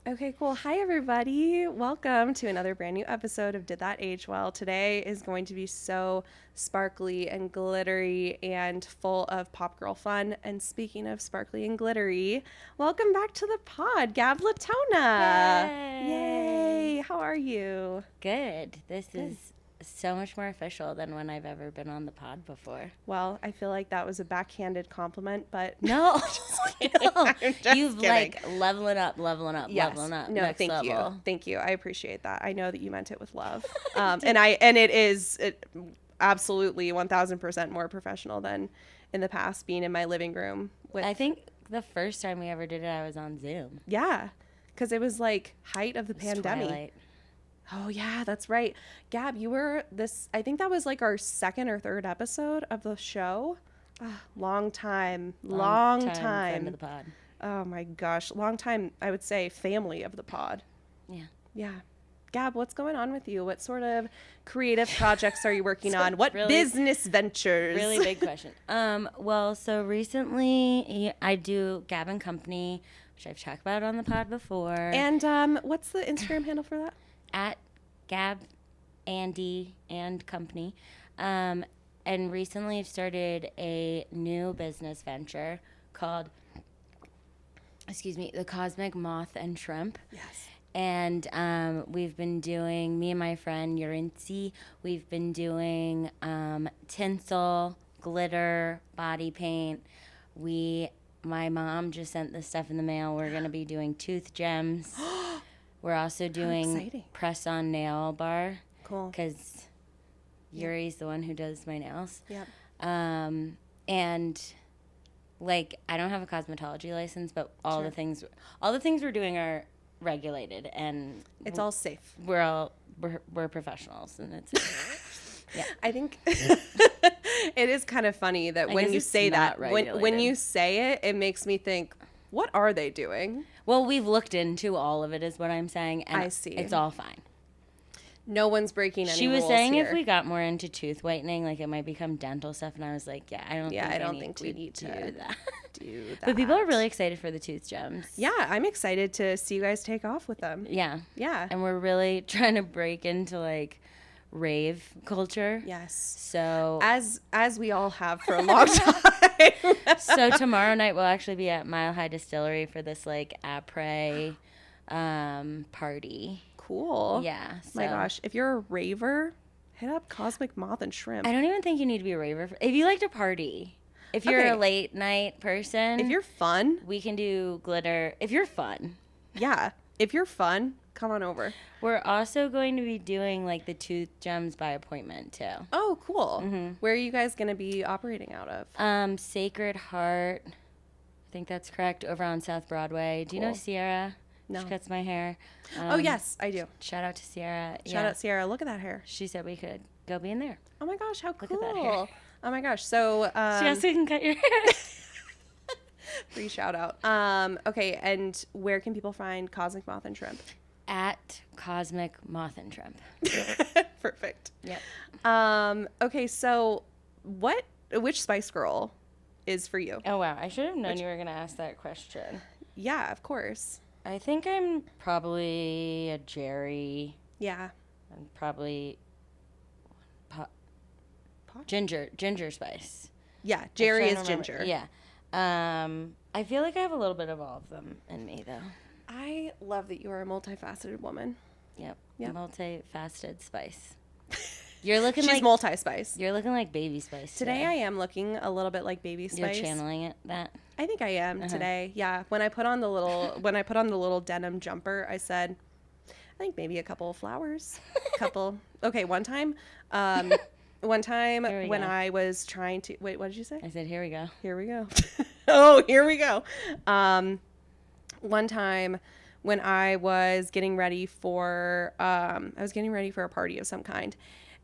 Okay, cool. Hi, everybody. Welcome to another brand new episode of Did That Age Well? Today is going to be so sparkly and glittery and full of pop girl fun. And speaking of sparkly and glittery, welcome back to the pod, Gab Latona. Yay! How are you? Good. This is so much more official than when I've ever been on the pod before. Well, I feel like that was a backhanded compliment, but No, no. I'm just You've kidding. like leveling up, Yes. leveling up. No, next thank level. you. Thank you. I appreciate that. I know that you meant it with love. And it is absolutely 1000% more professional than in the past being in my living room with I think the first time we ever did it, I was on Zoom. Yeah. Cuz it was like height of the It was pandemic. Twilight. Oh yeah, that's right. Gab, you were I think that was like our second or third episode of the show. Long time. Friend of the pod. Oh my gosh, long time, I would say family of the pod. Yeah. Yeah. Gab, what's going on with you? What sort of creative projects are you working on? What really- business ventures? Really big question. Well, so recently I do Gab and Company, which I've talked about on the pod before. And what's the Instagram handle for that? At Gab, Andy, and Company. And recently I've started a new business venture called, the Cosmic Moth and Shrimp. Yes. And we've been doing, me and my friend Yurinci, we've been doing tinsel, glitter, body paint. My mom just sent this stuff in the mail. We're going to be doing tooth gems. We're also doing exciting. press-on nail bar. Cool. Because Yuri's the one who does my nails. Yep. And like I don't have a cosmetology license, but all the things we're doing are regulated, and It's all safe. we're professionals, and it's yeah. I think it is kind of funny that when guess you it's say not that, when regulated. you say it, it makes me think, what are they doing? Well, we've looked into all of it, is what I'm saying, and I see. it's all fine. No one's breaking any She was rules saying here. if we got more into tooth whitening, like it might become dental stuff, and I was like, I don't think we need to do that. do that. But people are really excited for the tooth gems. Yeah, I'm excited to see you guys take off with them. Yeah. Yeah. And we're really trying to break into like rave culture. Yes. So As we all have for a long time. so tomorrow night we'll actually be at Mile High Distillery for this like après party. Cool. Yeah. My so- gosh, if you're a raver, hit up Cosmic Moth and Shrimp. I don't even think you need to be a raver. If you like to party, if you're Okay. a late night person, If you're fun, we can do glitter. If you're fun. yeah. If you're fun, come on over. We're also going to be doing like the tooth gems by appointment too. Oh, cool. Mm-hmm. Where are you guys going to be operating out of? Sacred Heart, I think that's correct, over on South Broadway. Do you know Cool. Sierra? No. She cuts my hair. Oh, yes, I do. Shout out to Sierra. Shout out Sierra. Look at that hair. She said we could go be in there. Oh my gosh, how Look cool. at that hair. Oh my gosh. So, She also can cut your hair. free shout out. Okay, and where can people find Cosmic Moth and Shrimp? At Cosmic Moth and Shrimp. Perfect. Yep. Okay, so which Spice Girl is for you? Oh, wow. I should have known you were going to ask that question. Yeah, of course. I think I'm probably a Jerry. Yeah. I'm probably ginger spice. Yeah, Jerry I'm is trying to remember. ginger. Yeah. I feel like I have a little bit of all of them in me, though. I love that you are a multifaceted woman. Yep. Yep. Multifaceted spice. You're looking She's like multi-spice. you're looking like baby spice Today I am looking a little bit like Baby You're Spice. channeling it that. I think I am today. Yeah. When I put on the little denim jumper, I said, I think maybe a couple of flowers. Okay, one time Here we when go. I was trying to wait, what did you say? I said, here we go. Here we go. Oh, here we go. One time when I was getting ready for a party of some kind.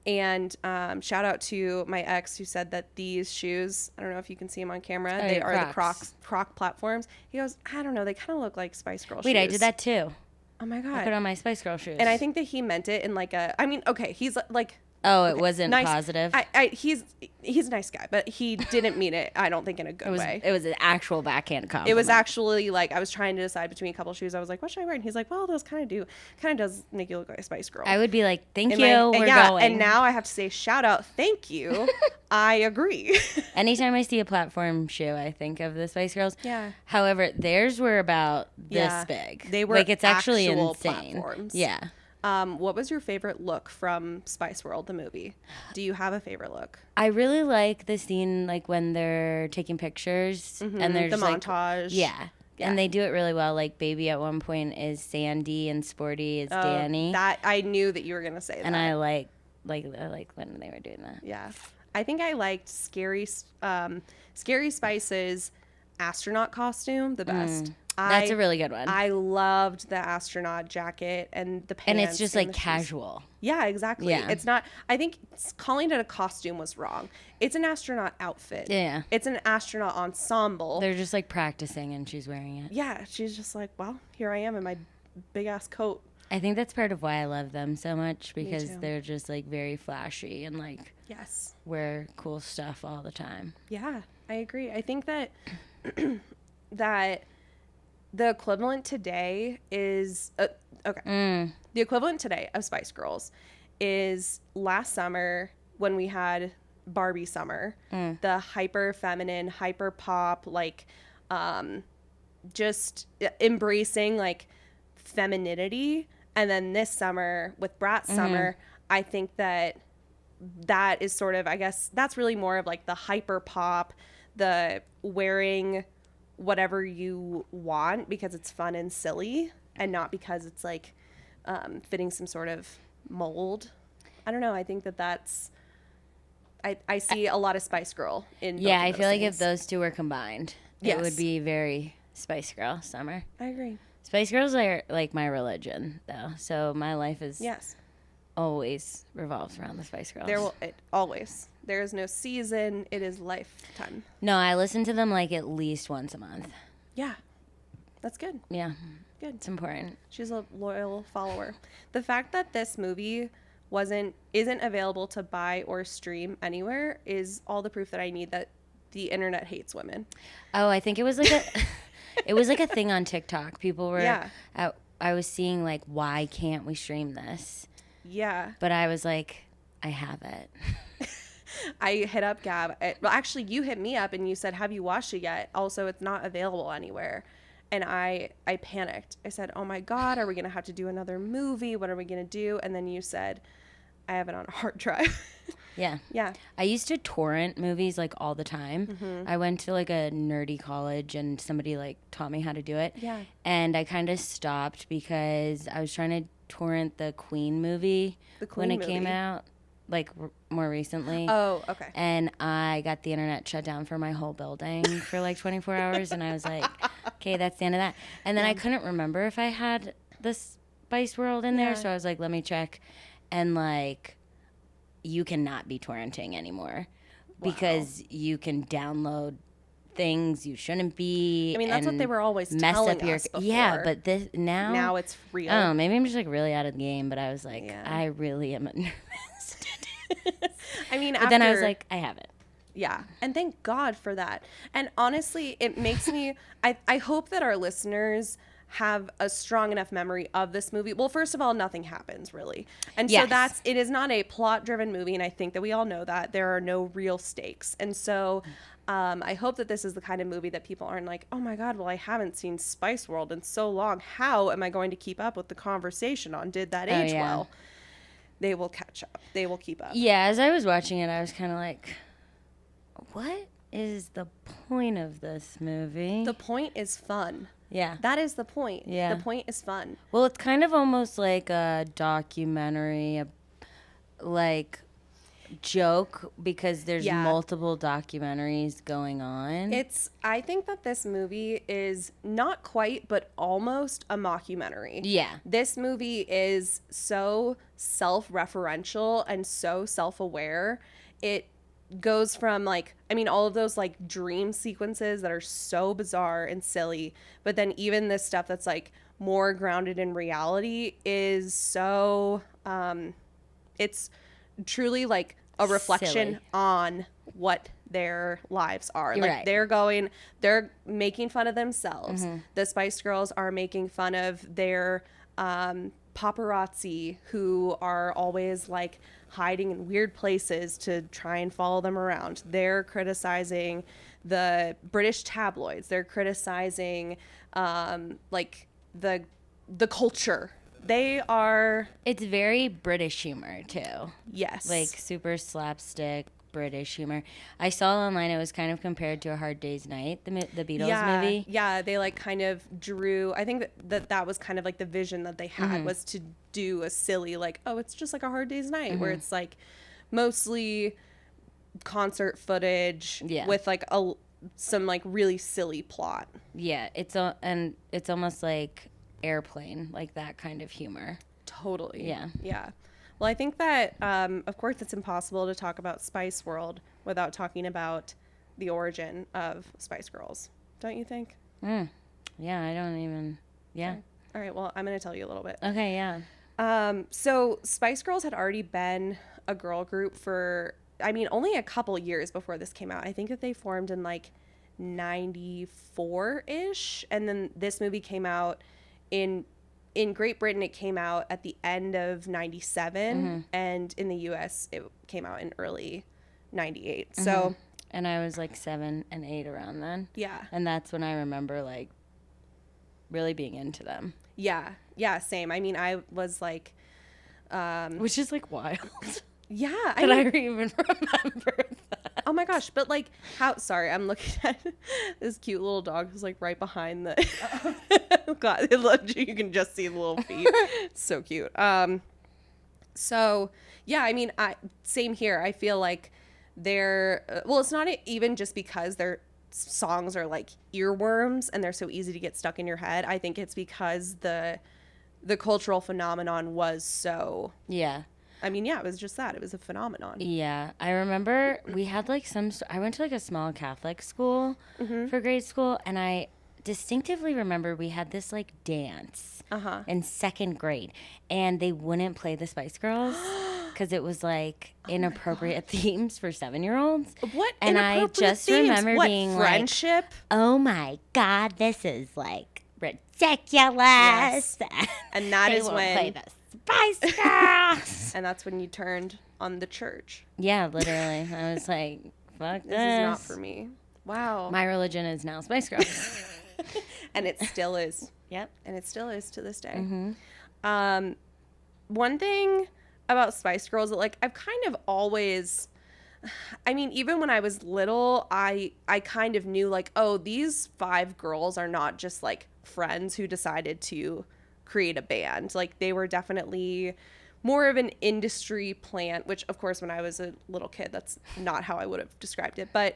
And shout out to my ex who said that these shoes, I don't know if you can see them on camera, they yeah, are Crocs. the Croc platforms. He goes, I don't know, they kind of look like Spice Girl shoes. Wait, I did that too. Oh my I God. put on my Spice Girl shoes. And I think that he meant it in like a, I mean, okay, he's like Oh, it Okay, wasn't nice. positive. He's a nice guy, but he didn't mean it, I don't think, in a good way. It was an actual backhand compliment. It was actually like I was trying to decide between a couple of shoes. I was like, what should I wear? And he's like, well, those kind of does make you look like a Spice Girl. I would be like, thank And you, we're going. And now I have to say, shout out, thank you. I agree. Anytime I see a platform shoe, I think of the Spice Girls. Yeah. However, theirs were about this big. They were like, it's actually actual insane. platforms. Yeah. What was your favorite look from Spice World, the movie? Do you have a favorite look? I really like the scene, like when they're taking pictures and they're The just montage. Like, yeah. And they do it really well. Like, Baby at one point is Sandy and Sporty is Danny. That I knew that you were gonna say that. And I like when they were doing that. Yeah, I think I liked Scary Spice's astronaut costume the best. That's a really good one. I loved the astronaut jacket and the pants. And it's just like the shoes. casual. Yeah, exactly. Yeah. It's not, I think calling it a costume was wrong. It's an astronaut outfit. Yeah. It's an astronaut ensemble. They're just like practicing and she's wearing it. Yeah, she's just like, well, here I am in my big ass coat. I think that's part of why I love them so much, Me because too. they're just like very flashy and like Yes. wear cool stuff all the time. Yeah, I agree. I think that that the equivalent today is the equivalent today of Spice Girls is last summer when we had Barbie summer, the hyper feminine, hyper pop, like just embracing like femininity. And then this summer with Bratz summer, I think that is sort of, I guess that's really more of like the hyper pop, the wearing whatever you want because it's fun and silly and not because it's like fitting some sort of mold. I don't know. I think that's I see a lot of Spice Girl in both Yeah, of I feel like things. if those two were combined, Yes. it would be very Spice Girl summer. I agree. Spice Girls are like my religion, though. So my life is Yes. always revolves around the Spice Girls. Always. There is no season. It is lifetime. No, I listen to them like at least once a month. Yeah. That's good. Yeah, Good. it's important. She's a loyal follower. The fact that this movie isn't available to buy or stream anywhere is all the proof that I need that the internet hates women. Oh, I think it was like a thing on TikTok. People were Yeah. I was seeing like, why can't we stream this? Yeah. But I was like, I have it. I hit up Gab. Well, actually, you hit me up and you said, have you watched it yet? Also, it's not available anywhere. And I panicked. I said, oh my God, are we going to have to do another movie? What are we going to do? And then you said, I have it on a hard drive. Yeah. Yeah. I used to torrent movies like all the time. Mm-hmm. I went to like a nerdy college and somebody like taught me how to do it. Yeah. And I kind of stopped because I was trying to torrent the Queen movie when it came out, like more recently. Oh, okay. And I got the internet shut down for my whole building for like 24 hours. And I was like, okay, that's the end of that. And then I couldn't remember if I had the Spice World in there. Yeah. So I was like, let me check. And like, you cannot be torrenting anymore because you can download things you shouldn't be. I mean, that's what they were always mess telling up your us before. Yeah, but this now it's real. Oh, maybe I'm just like really out of the game. But I was like, Yeah. I really am nervous to do this. I mean, But then I was like, I have it. Yeah. And thank God for that. And honestly, it makes me, I hope that our listeners have a strong enough memory of this movie. Well, first of all, nothing happens really. And so Yes. it is not a plot driven movie. And I think that we all know that there are no real stakes. And so I hope that this is the kind of movie that people aren't like, oh my God, well, I haven't seen Spice World in so long. How am I going to keep up with the conversation on Did That Age yeah. Well? They will catch up. They will keep up. Yeah, as I was watching it, I was kind of like, what is the point of this movie? The point is fun. Yeah. That is the point. Yeah. The point is fun. Well, it's kind of almost like a documentary, like joke, because there's Yeah. multiple documentaries going on. I think that this movie is not quite, but almost a mockumentary. Yeah. This movie is so self-referential and so self-aware. It goes from like, I mean, all of those like dream sequences that are so bizarre and silly, but then even this stuff that's like more grounded in reality is so, it's truly like a reflection Silly. on what their lives are. Like Right. they're making fun of themselves. The Spice Girls are making fun of their paparazzi who are always like hiding in weird places to try and follow them around. They're criticizing the British tabloids. They're criticizing like the culture. They are, It's very British humor too. yes, Like super slapstick British humor. I saw online it was kind of compared to A Hard Day's Night, the Beatles movie. Yeah, they like kind of drew, I think that was kind of like the vision that they had was to do a silly like, oh, it's just like A Hard Day's Night where it's like mostly concert footage Yeah. with like some like really silly plot. Yeah, and it's almost like Airplane, like that kind of humor. Totally. Yeah. Yeah. Well, I think that, of course, it's impossible to talk about Spice World without talking about the origin of Spice Girls. Don't you think? Yeah, I don't even. Yeah. All right. Well, I'm going to tell you a little bit. Okay. Yeah. So Spice Girls had already been a girl group for, I mean, only a couple years before this came out. I think that they formed in like 94-ish. And then this movie came out in Great Britain. It came out at the end of 97, and in the US it came out in early 98. So And I was like 7 and 8 around then. yeah. And that's when I remember like really being into them. Yeah, same. I mean, I was like, Which is like wild. yeah, That I even remember that. oh my gosh, but like sorry, I'm looking at this cute little dog who's like right behind the God, you can just see the little feet. So cute. So yeah, I mean, same here. I feel like well, it's not even just because their songs are like earworms and they're so easy to get stuck in your head. I think it's because the cultural phenomenon was so, Yeah. I mean, yeah, it was just that. It was a phenomenon. Yeah, I remember we had like I went to like a small Catholic school for grade school, and I distinctively remember we had this like dance in 2nd grade, and they wouldn't play the Spice Girls because it was like inappropriate themes for 7-year-olds. What? And I Inappropriate just themes? remember What, being friendship? like, "Oh my God, this is like ridiculous!" Yes. And that They is won't when play the Spice Girls. and that's when you turned on the church. Yeah, literally. I was like, "Fuck this! This is not for me." Wow. My religion is now Spice Girls." And it still is. Yep. And it still is to this day. One thing about Spice Girls that like I've kind of always, I mean, even when I was little, I kind of knew like, oh, these 5 girls are not just like friends who decided to create a band. Like they were definitely more of an industry plant, which of course when I was a little kid, that's not how I would have described it. But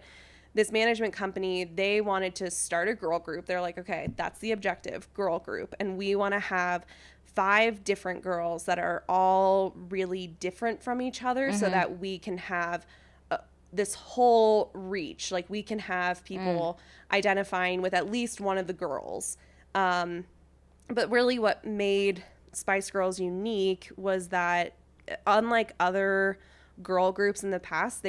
this management company, they wanted to start a girl group. They're like, okay, that's the objective, girl group. And we want to have 5 different girls that are all really different from each other so that we can have this whole reach. Like we can have people identifying with at least one of the girls. But really what made Spice Girls unique was that unlike other girl groups in the past,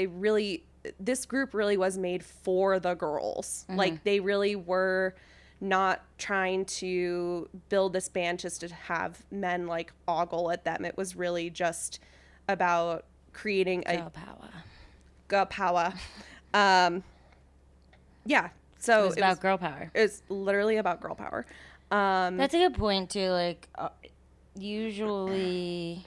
this group really was made for the girls. Like they really were not trying to build this band just to have men like ogle at them. It was really just about creating girl power. Yeah. So It was about girl power. It's literally about girl power. That's a good point too. Like usually,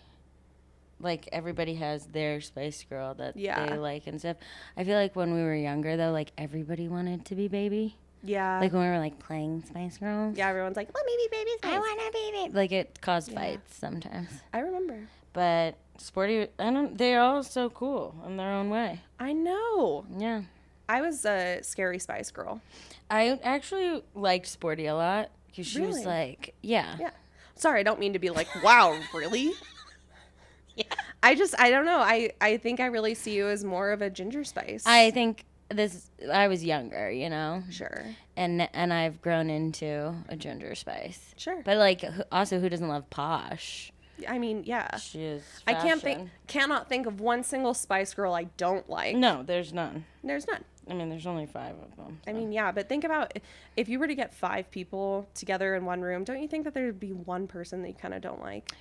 like everybody has their Spice Girl that they like and stuff. I feel like when we were younger though, like everybody wanted to be Baby. Yeah. Like when we were like playing Spice Girls. Yeah, everyone's like, let me be Baby Spice. I want to be Baby. Like it caused fights sometimes. I remember. But Sporty, they're all so cool in their own way. I know. Yeah. I was a Scary Spice Girl. I actually liked Sporty a lot because she was like, yeah. Sorry, I don't mean to be like, wow, really? Yeah. I don't know. I think I really see you as more of a Ginger Spice. I think I was younger, you know? Sure. And I've grown into a Ginger Spice. Sure. But like, also, who doesn't love Posh? I mean, yeah. She is I fashion. cannot think of one single Spice Girl I don't like. No, there's none. There's none. I mean, there's only 5 of them. So. I mean, yeah, but think about if you were to get 5 people together in one room, don't you think that there'd be one person that you kind of don't like?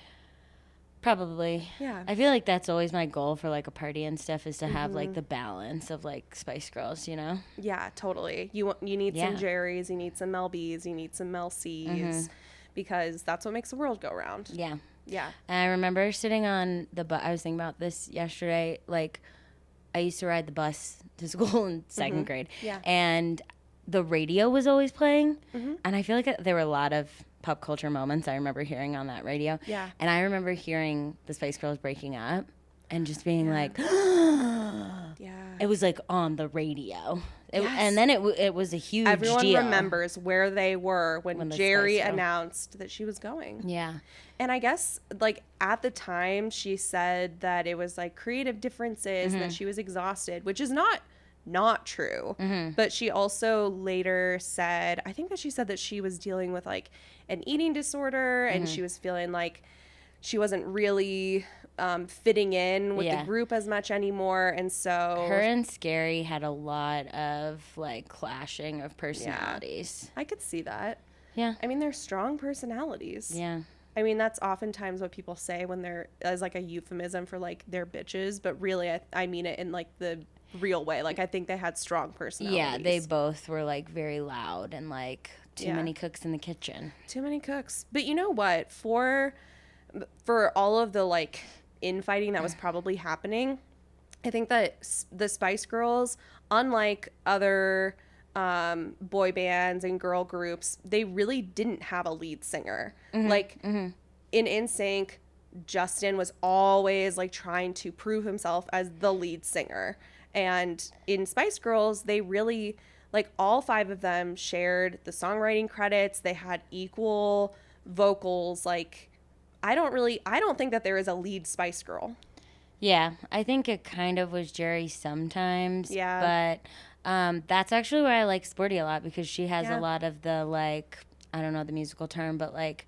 Probably. Yeah. I feel like that's always my goal for like a party and stuff is to have like the balance of like Spice Girls, you know? Yeah, totally. You need some Jerry's, you need some Mel B's, you need some Mel C's, because that's what makes the world go round. Yeah. Yeah. And I remember sitting on the bus. I was thinking about this yesterday. Like, I used to ride the bus to school in 2nd grade. Yeah. And the radio was always playing. And I feel like there were a lot of pop culture moments I remember hearing on that radio. Yeah. And I remember hearing the Spice Girls breaking up and just being like, Yeah. it was like on the radio. Yes. And then it was a huge Everyone deal. remembers where they were when Jerry announced that she was going. Yeah. And I guess, like, at the time, she said that it was, like, creative differences and that she was exhausted, which is not true. But she also later said, I think that she said that she was dealing with, like, an eating disorder and she was feeling like she wasn't really fitting in with the group as much anymore. And so her and Scary had a lot of, like, clashing of personalities. I could see that. Yeah. I mean, they're strong personalities. Yeah. I mean, that's oftentimes what people say when they're, as like a euphemism for like they're bitches, but really I mean it in like the real way. Like, I think they had strong personalities. Yeah, they both were like very loud and like too many cooks in the kitchen. Too many cooks. But you know what? For all of the like infighting that was probably happening, I think that the Spice Girls, unlike other boy bands and girl groups, they really didn't have a lead singer. Like in NSYNC, Justin was always like trying to prove himself as the lead singer. And in Spice Girls, they really, like, all 5 of them shared the songwriting credits. They had equal vocals. Like, I don't think that there is a lead Spice Girl. Yeah, I think it kind of was Jerry sometimes. Yeah. But that's actually why I like Sporty a lot, because she has a lot of the, like, I don't know the musical term, but like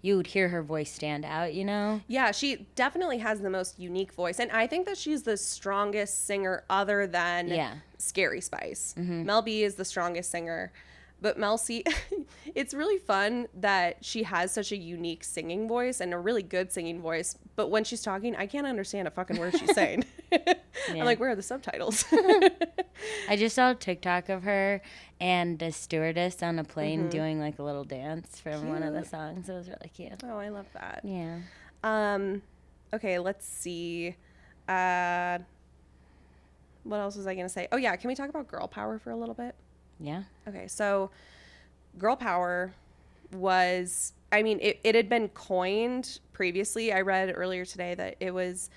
you would hear her voice stand out, you know? Yeah, she definitely has the most unique voice. And I think that she's the strongest singer other than Scary Spice. Mel B is the strongest singer. But Mel C, it's really fun that she has such a unique singing voice and a really good singing voice. But when she's talking, I can't understand a fucking word she's saying. I'm like, where are the subtitles? I just saw a TikTok of her and a stewardess on a plane doing like a little dance from one of the songs. It was really cute. Oh, I love that. Yeah. Okay, let's see. What else was I going to say? Oh, yeah. Can we talk about girl power for a little bit? Yeah. Okay, so girl power was, I mean, it had been coined previously. I read earlier today that it was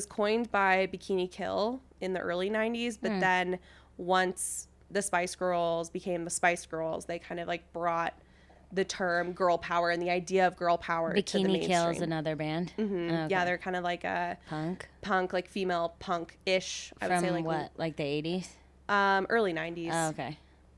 coined by Bikini Kill in the early 90s, but then once the Spice Girls became the Spice Girls, they kind of like brought the term girl power and the idea of girl power to the mainstream. Bikini Kill is another band. Okay. Yeah, they're kind of like a punk, like female punk-ish. I would say, like what, like the 80s? Early 90s. Oh, okay.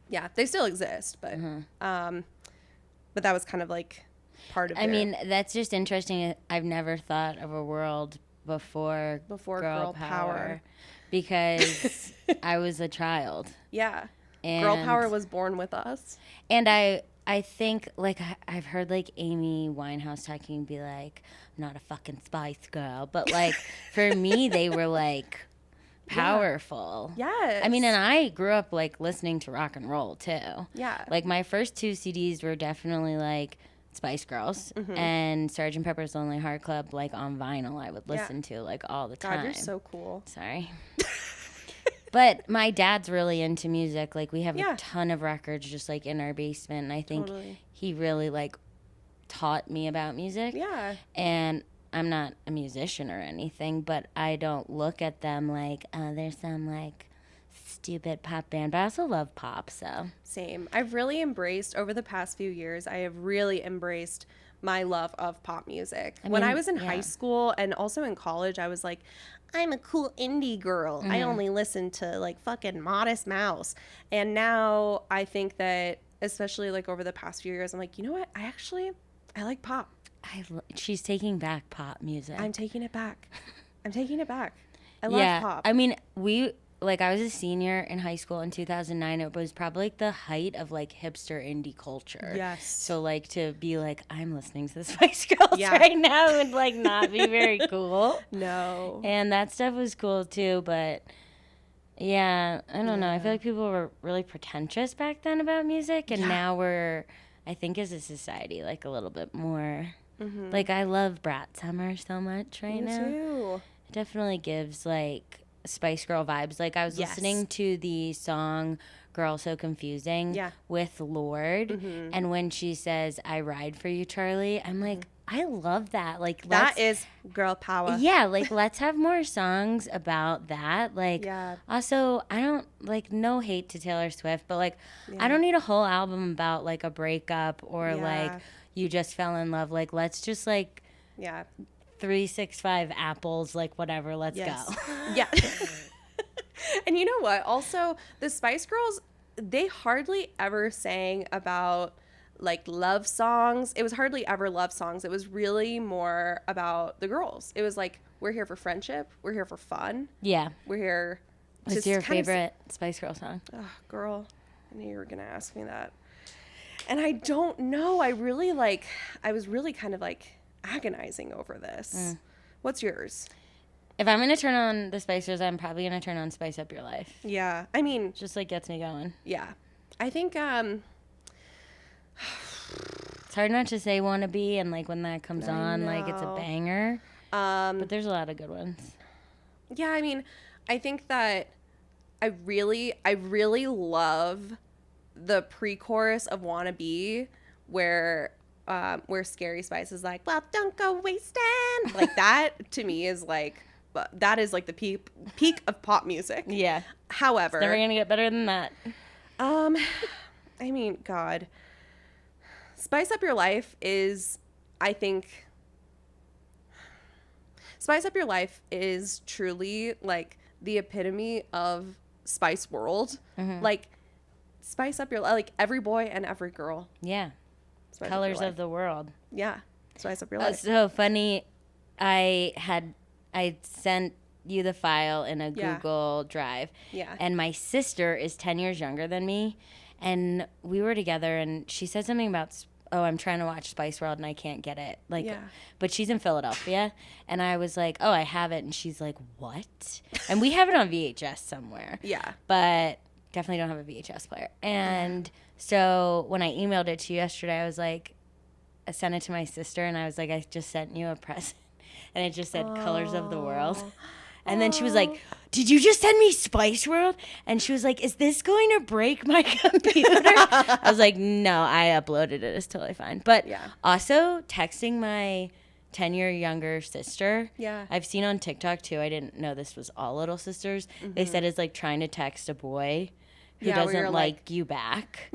Yeah, they still exist, but that was kind of like part of I mean, that's just interesting. I've never thought of a world before girl power because I was a child. Yeah. And girl power was born with us. And I think, like, I've heard, like, Amy Winehouse talking, be like, I'm not a fucking Spice Girl. But, like, for me, they were, like, powerful. Yes. I mean, and I grew up, like, listening to rock and roll, too. Yeah. Like, my first 2 CDs were definitely, like, Spice Girls and Sgt. Pepper's Lonely Heart Club, like, on vinyl I would listen to, like, all the time. God, you're so cool. Sorry. But my dad's really into music. Like, we have a ton of records just, like, in our basement. And I think he really, like, taught me about music. Yeah. And I'm not a musician or anything, but I don't look at them like, oh, there's some, like, stupid pop band. But I also love pop, so. Same. I've really embraced, over the past few years, I have really embraced my love of pop music. When I was in high school and also in college, I was like, I'm a cool indie girl. I only listen to like fucking Modest Mouse. And now I think that, especially like over the past few years, I'm like, you know what? I like pop. She's taking back pop music. I'm taking it back. I love pop. I mean, I was a senior in high school in 2009. It was probably like the height of like hipster indie culture. Yes. So like to be like, I'm listening to the Spice Girls right now would like not be very cool. No. And that stuff was cool too, but yeah, I don't know. I feel like people were really pretentious back then about music, and now we're, I think as a society, like a little bit more. Mm-hmm. Like I love Brat Summer so much right now. Me too. It definitely gives like Spice Girl vibes. Like I was listening to the song Girl So Confusing with Lorde, and when she says I ride for you, Charlie, I'm like, I love that. Like that is girl power. Yeah, like let's have more songs about that. Like also, I don't like, no hate to Taylor Swift, but like I don't need a whole album about like a breakup or like you just fell in love. Like let's just like 365 apples, like whatever, let's go. Yeah. And you know what? Also, the Spice Girls, they hardly ever sang about like love songs. It was hardly ever love songs. It was really more about the girls. It was like, we're here for friendship. We're here for fun. Yeah. We're here. What's your favorite Spice Girl song? Oh, girl, I knew you were going to ask me that. And I don't know. I was really kind of like agonizing over this. What's yours? If I'm going to turn on the Spice Girls, I'm probably going to turn on Spice Up Your Life. Yeah. I mean, just like gets me going. Yeah. I think, it's hard not to say Wanna Be, and like when that comes on, like it's a banger. But there's a lot of good ones. Yeah, I mean, I think that I really love the pre-chorus of Wanna Be where Scary Spice is like, well, don't go wasting. Like that to me is like, that is like the peak of pop music. Yeah. However, it's never gonna get better than that. I mean, God. Spice Up Your Life is, I think, Spice Up Your Life is truly like the epitome of Spice World. Like, Spice Up Your Life, like every boy and every girl. Yeah. Spice Colors of the world. Yeah. Spice Up Your Life. So funny. I sent you the file in a Google Drive. Yeah. And my sister is 10 years younger than me. And we were together, and she said something about, I'm trying to watch Spice World, and I can't get it. Like, but she's in Philadelphia, and I was like, I have it. And she's like, what? And we have it on VHS somewhere. Yeah. But definitely don't have a VHS player. And so when I emailed it to you yesterday, I was like, I sent it to my sister, and I was like, I just sent you a present. And it just said Colors of the World. And then she was like, did you just send me Spice World? And she was like, is this going to break my computer? I was like, no, I uploaded it. It's totally fine. But also texting my 10-year younger sister. Yeah. I've seen on TikTok too. I didn't know this was all little sisters. They said it's like trying to text a boy who doesn't like you back.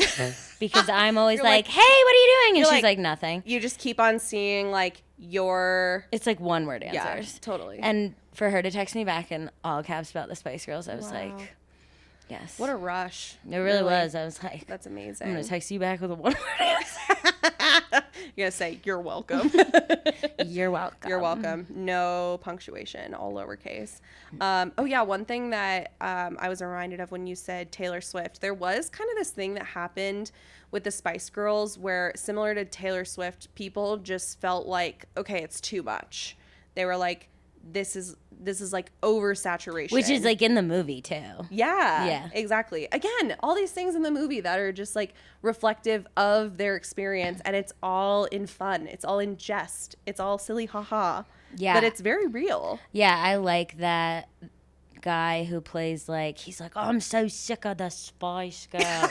Because I'm always like, hey, what are you doing? And she's like, nothing. You just keep on seeing like it's like one word answers. Yeah, totally. And for her to text me back in all caps about the Spice Girls, I was like, yes. What a rush. It really was. I was like, that's amazing. I'm going to text you back with a one word answer. You're going to say, you're welcome. You're welcome. You're welcome. No punctuation, all lowercase. One thing that I was reminded of when you said Taylor Swift, there was kind of this thing that happened with the Spice Girls where, similar to Taylor Swift, people just felt like, okay, it's too much. They were like, this is like oversaturation. Which is like in the movie too. Yeah. Yeah. Exactly. Again, all these things in the movie that are just like reflective of their experience, and it's all in fun. It's all in jest. It's all silly haha. Yeah. But it's very real. Yeah, I like that guy who plays like, he's like, oh, I'm so sick of the Spice Girl.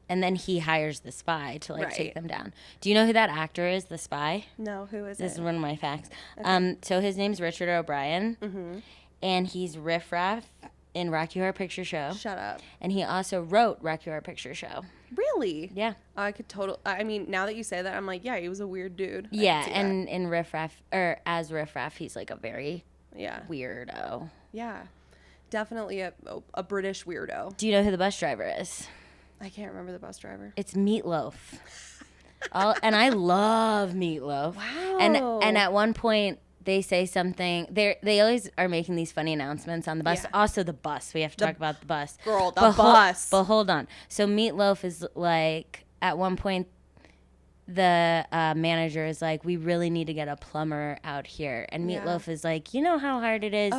And then he hires the spy to like take them down. Do you know who that actor is, the spy? No, who is it? This is one of my facts. Okay. So his name's Richard O'Brien, and he's Riff Raff in Rocky Horror Picture Show. Shut up. And he also wrote Rocky Horror Picture Show. Really? Yeah. I mean, now that you say that, I'm like, yeah, he was a weird dude. Yeah, and in Riff Raff, or as Riff Raff, he's like a very weirdo. Yeah. Definitely a British weirdo. Do you know who the bus driver is? I can't remember the bus driver. It's Meatloaf. And I love meatloaf. Wow. And at one point they say something. They always are making these funny announcements on the bus. Yeah. Also the bus. We have to talk about the bus. Girl, the bus. But hold on. So meatloaf is like, at one point the manager is like, we really need to get a plumber out here. And Meatloaf is like, you know how hard it is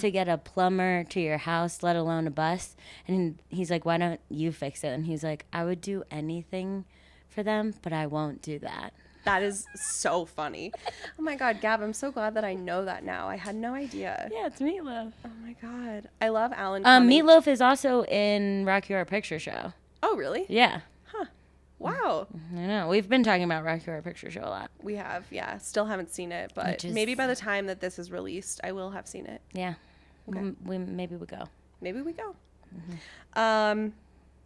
to get a plumber to your house, let alone a bus? And he's like, why don't you fix it? And he's like, I would do anything for them, but I won't do that. That is so funny. Oh my God, Gab, I'm so glad that I know that now. I had no idea. Yeah, it's Meatloaf. Oh my God. I love Alan Cumming. Meatloaf is also in Rocky Horror Picture Show. Oh, really? Yeah. Wow. I know. We've been talking about Rocky Horror Picture Show a lot. We have, yeah. Still haven't seen it, but maybe by the time that this is released, I will have seen it. Yeah. Okay. Maybe we go. Maybe we go. Mm-hmm.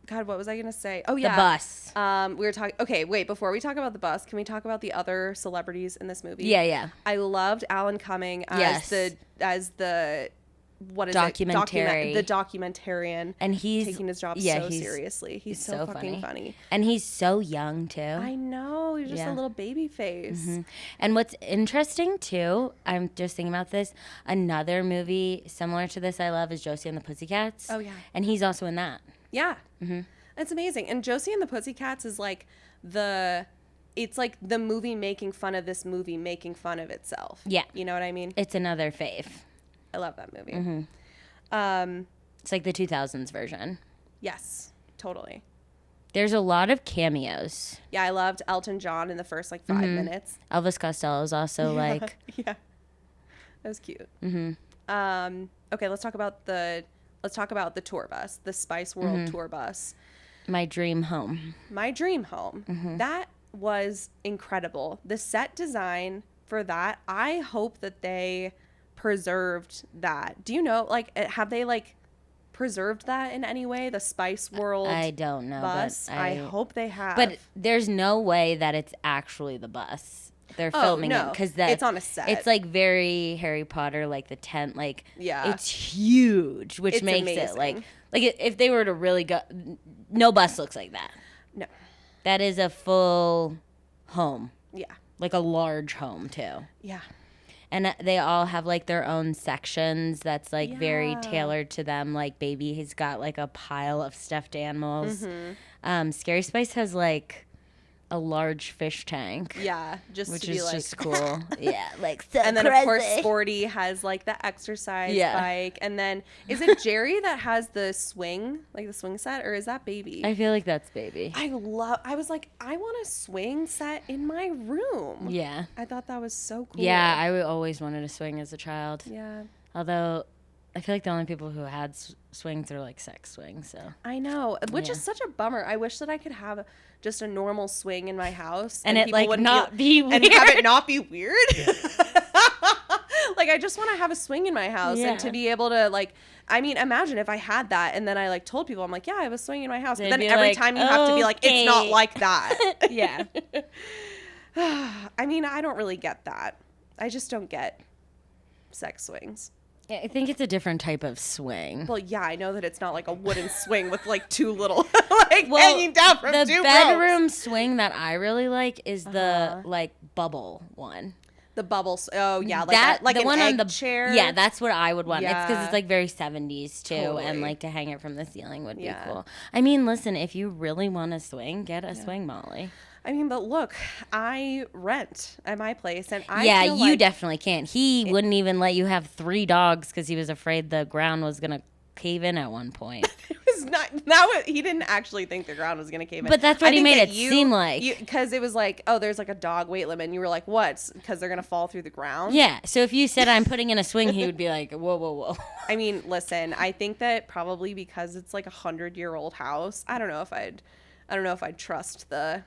God, what was I going to say? Oh, yeah. The bus. We were talking. Okay, wait. Before we talk about the bus, can we talk about the other celebrities in this movie? Yeah. I loved Alan Cumming as the what is Documentary. The documentarian. And he's taking his job so seriously. He's so fucking funny. And he's so young too. I know. He's just a little baby face. Mm-hmm. And what's interesting too, I'm just thinking about this, another movie similar to this I love is Josie and the Pussycats. Oh yeah. And he's also in that. Yeah. Mm-hmm. That's amazing. And Josie and the Pussycats is like it's like the movie making fun of this movie making fun of itself. Yeah. You know what I mean? It's another fave. I love that movie. Mm-hmm. It's like the 2000s version. Yes, totally. There's a lot of cameos. Yeah, I loved Elton John in the first like 5 minutes. Elvis Costello is also like... Yeah, that was cute. Mm-hmm. Okay, let's talk about the tour bus, the Spice World tour bus. My dream home. My dream home. Mm-hmm. That was incredible. The set design for that, I hope that they preserved that. Do you know, like, have they like preserved that in any way, the Spice World I don't know, bus? but I hope they have. But there's no way that it's actually the bus they're filming it, because it's on a set. It's like very Harry Potter, like the tent, like it's huge, which it's makes amazing. it like if they were to really go, no bus looks like that. No, that is a full home. Yeah, like a large home too. Yeah. And they all have like their own sections that's like very tailored to them. Like Baby, he's got like a pile of stuffed animals. Mm-hmm. Scary Spice has like a large fish tank. Yeah, which to be is like just cool. Yeah, like so and then crazy. Of course Sporty has like the exercise bike, and then is it Jerry that has the swing, like the swing set, or is that Baby? I feel like that's Baby. I was like, I want a swing set in my room. Yeah, I thought that was so cool. Yeah, I always wanted a swing as a child. Yeah, although I feel like the only people who had swings are like sex swings. So I know, which is such a bummer. I wish that I could have just a normal swing in my house and it like not be weird. And have it not be weird. Like I just want to have a swing in my house and to be able to like. I mean, imagine if I had that and then I like told people, I'm like, yeah, I have a swing in my house. But then every like, time you have to be like, it's not like that. Yeah. I mean, I don't really get that. I just don't get sex swings. I think it's a different type of swing. Well, yeah, I know that it's not like a wooden swing with like two little hanging down from the two bedroom ropes. Swing that I really like is the like bubble one. The bubbles. Oh yeah, like the one on the chair. Yeah, that's what I would want. Yeah. It's because it's like very 70s too, totally. And like to hang it from the ceiling would be cool. I mean, listen, if you really want a swing, get a swing, Molly. I mean, but look, I rent at my place, and I feel you like definitely can't. He wouldn't even let you have 3 dogs because he was afraid the ground was gonna cave in at one point. It was not. He didn't actually think the ground was gonna cave in. But that's what he made it seem like. Because it was like, oh, there's like a dog weight limit, and you were like, what? Because they're gonna fall through the ground. Yeah. So if you said I'm putting in a swing, he would be like, whoa, whoa, whoa. I mean, listen, I think that probably because it's like 100-year-old house. I don't know if I'd trust the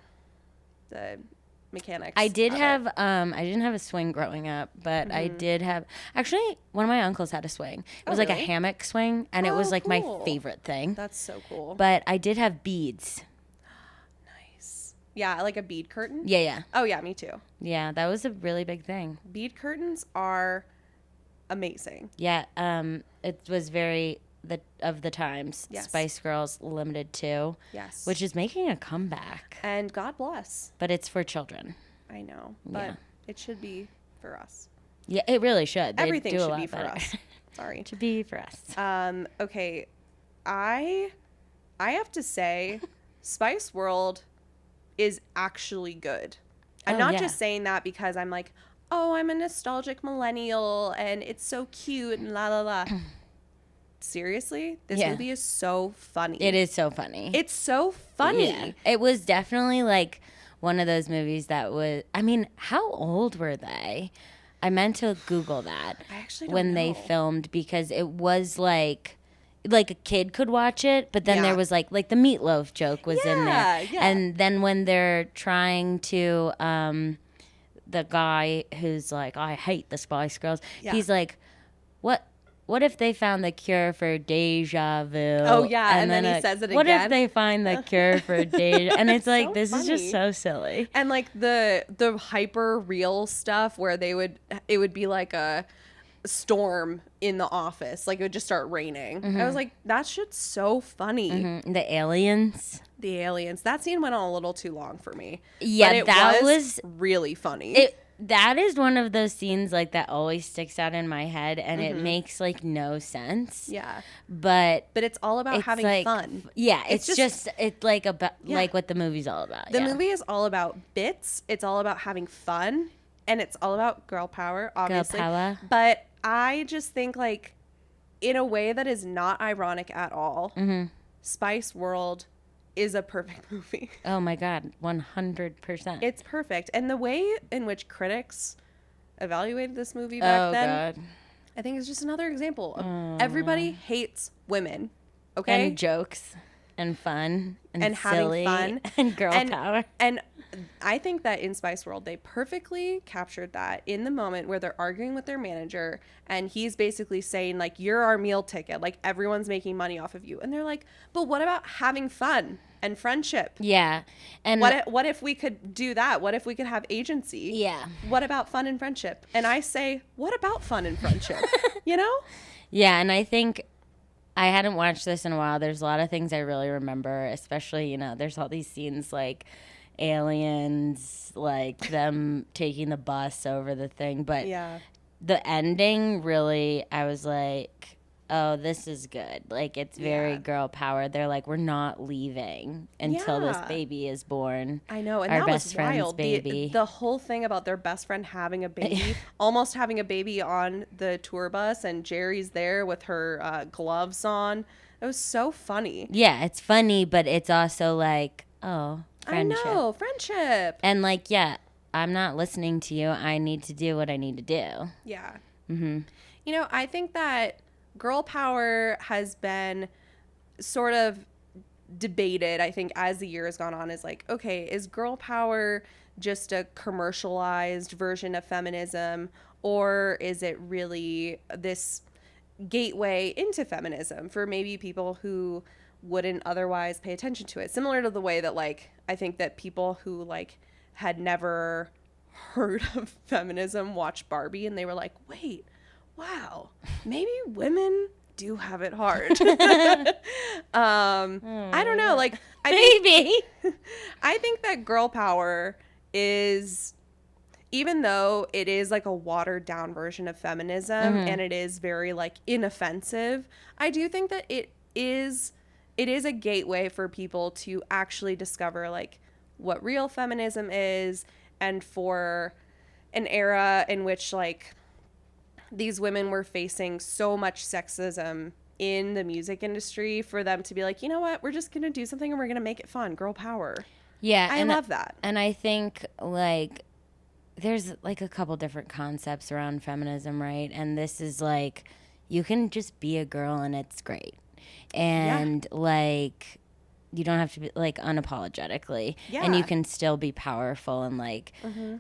mechanics. I did have I didn't have a swing growing up, but I did have actually one of my uncles had a swing. It was like a hammock swing, and it was like my favorite thing. That's so cool. But I did have beads. Nice. Yeah, like a bead curtain? Yeah. Oh yeah, me too. Yeah, that was a really big thing. Bead curtains are amazing. Yeah, it was very the times. Yes. Spice Girls Limited 2. Yes. Which is making a comeback. And God bless. But it's for children. I know. But it should be for us. Yeah, it really should. Everything should be for us. Sorry. It should be for us. Okay. I have to say, Spice World is actually good. I'm not just saying that because I'm like, oh, I'm a nostalgic millennial and it's so cute and la la la. Seriously, this movie is so funny. It is so funny. It's so funny. Yeah. It was definitely like one of those movies that was, I mean, how old were they? I meant to Google that. I actually don't when know. they filmed, because it was like a kid could watch it, but then there was like the meatloaf joke was in there. Yeah. And then when they're trying to the guy who's like, I hate the Spice Girls, he's like, what if they found the cure for deja vu? Oh, yeah, and then he says it what again. What if they find the cure for deja? And it's like, so this funny. is just so silly. And like the hyper real stuff where it would be like a storm in the office, like it would just start raining. I was like, that shit's so funny. The aliens. That scene went on a little too long for me. Yeah, but it that was really funny. That is one of those scenes like that always sticks out in my head, and it makes like no sense. Yeah, but it's all about having like, fun. Yeah, it's just like about like what the movie's all about. The movie is all about bits. It's all about having fun, and it's all about girl power, obviously. Girl power. But I just think like in a way that is not ironic at all. Spice World is a perfect movie. Oh my God, 100%. It's perfect. And the way in which critics evaluated this movie back then, I think is just another example of everybody hates women. Okay? And jokes and fun and having silly fun and girl power. And I think that in Spice World, they perfectly captured that in the moment where they're arguing with their manager and he's basically saying like, you're our meal ticket. Like everyone's making money off of you. And they're like, but what about having fun and friendship? Yeah. And what if we could do that? What if we could have agency? Yeah. What about fun and friendship? And I say, what about fun and friendship? You know? Yeah. And I think I hadn't watched this in a while. There's a lot of things I really remember, especially, there's all these scenes like aliens, like them taking the bus over the thing. But the ending really, I was like, oh, this is good. Like, it's very girl power. They're like, we're not leaving until this baby is born. I know, and our that best was friend's wild. baby. The whole thing about their best friend having a baby, almost having a baby on the tour bus, and Jerry's there with her gloves on. It was so funny. Yeah, it's funny, but it's also like, oh, friendship. I know, friendship. And like, yeah, I'm not listening to you. I need to do what I need to do. Yeah. I think that girl power has been sort of debated, I think, as the year has gone on, is like, okay, is girl power just a commercialized version of feminism, or is it really this gateway into feminism for maybe people who wouldn't otherwise pay attention to it? Similar to the way that, like, I think that people who, like, had never heard of feminism watched Barbie and they were like, wait, wow, maybe women do have it hard. I don't know. Like, I think that girl power is, even though it is like a watered down version of feminism and it is very like inoffensive, I do think that it is a gateway for people to actually discover like what real feminism is, and for an era in which like these women were facing so much sexism in the music industry, for them to be like, you know what, we're just going to do something and we're going to make it fun. Girl power. Yeah. I love that. And I think like there's like a couple different concepts around feminism, right? And this is like, you can just be a girl and it's great. And like, you don't have to be like unapologetically, and you can still be powerful and like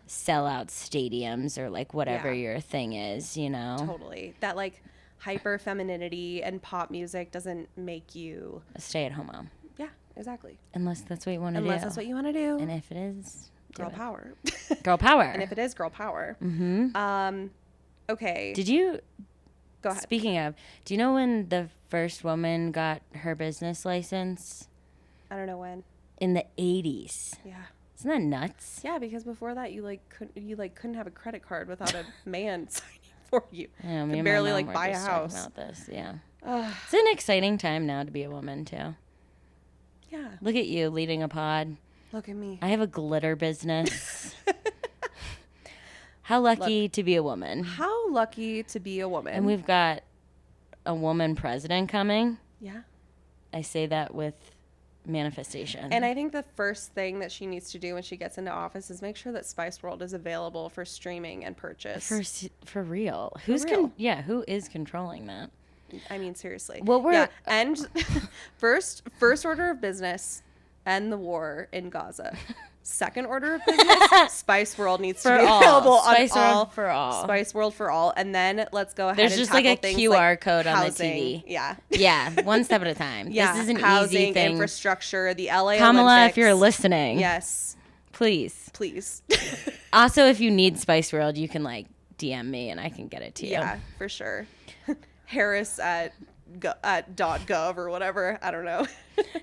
sell out stadiums or like whatever your thing is, Totally. That like hyper femininity and pop music doesn't make you a stay-at-home mom. Yeah, exactly. Unless that's what you want to do. Unless that's what you want to do. And if it is, girl power. Girl power. And if it is girl power. Okay. Did you Go ahead. Speaking of, do you know when the first woman got her business license? I don't know when. In the 80s. Yeah. Isn't that nuts? Yeah, because before that you couldn't have a credit card without a man signing for you. Yeah, me Could and barely my mom like were buy a just talking house. about this. Yeah. It's an exciting time now to be a woman too. Yeah. Look at you leading a pod. Look at me. I have a glitter business. How lucky to be a woman. How lucky to be a woman. And we've got a woman president coming. Yeah. I say that with manifestation. And I think the first thing that she needs to do when she gets into office is make sure that Spice World is available for streaming and purchase. For real. Who is controlling that? I mean, seriously. And first order of business, end the war in Gaza. Second order of business, Spice World needs to be available on all. For all. Spice World for all. And then let's go ahead There's and just like a tackle QR code housing. on the TV. Yeah. Yeah, one step at a time. Yeah, this is an housing, easy thing. Infrastructure, the LA Kamala, Olympics. if you're listening. Yes. Please. Also, if you need Spice World, you can like DM me and I can get it to you. Yeah, for sure. Harris at .gov or whatever. I don't know.